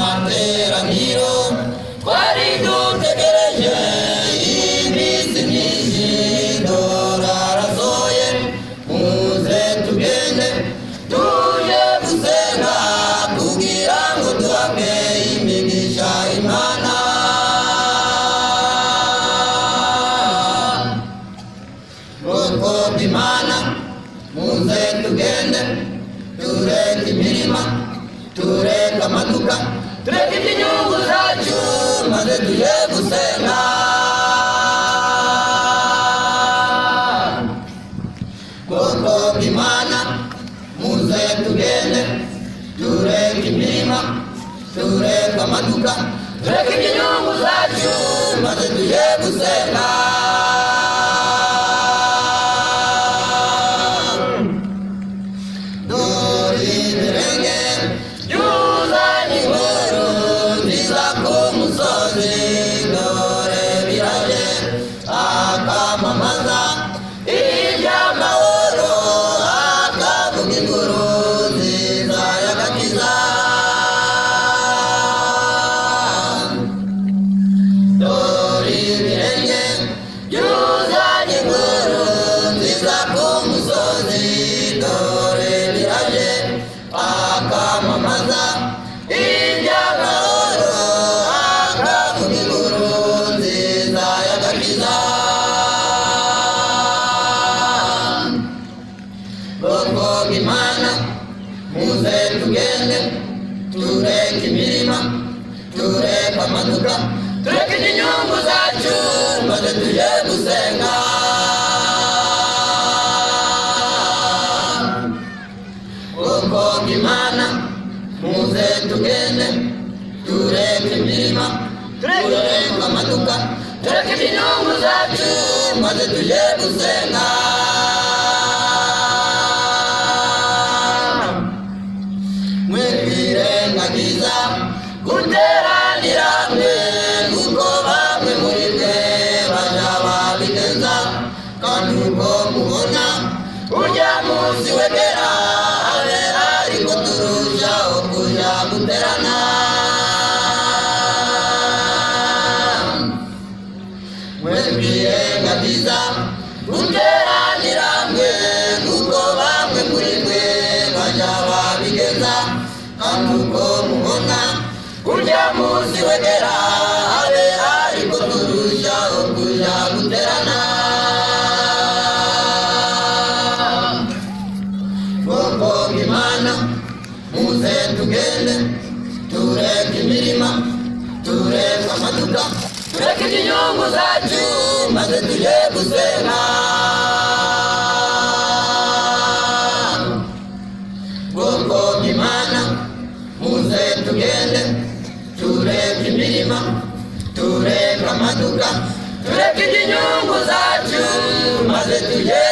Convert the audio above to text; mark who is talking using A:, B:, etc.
A: materaniro twari dutegereje iminsi myinshi dore arasohoye muze tugende tuje gusenga kugira ngo duhabwe imigisha Imana. Bwoko bw'Imana muze tugende tureke imirima tureke amaduka tureke inyungu zacu maze tuje gusenga. Bwoko bw'Imana muze tugende tureke imirima tureke amaduka tureke inyungu zacu maze tuje gusenga. Bwoko bw'Imana muze tugende tureke imirima tureke amaduka tureke inyungu zacu maze tuje gusenga. Bwoko bw'Imana muze tugende tureke imirima tureke amaduka tureke inyungu zacu maze tuje gusenga. Guteranira hamwe kuko bamwe muri twe baja babigenza kandi uko mubona urya munsi wegera abera ariko turushaho kuja guterana. Mwirengagiza guteranira hamwe kuko bamwe muri twe baja babigenza kandi uko mubona urya munsi wegera abera ariko turushaho kuja guterana. Bwoko bw'Imana muze tugende tureke imirima tureke amaduka tureke inyungu zacu maze tuje gusenga. Bwoko bw'Imana muze tugende tureke imirima tureke amaduka tureke inyungu zacu maze tuje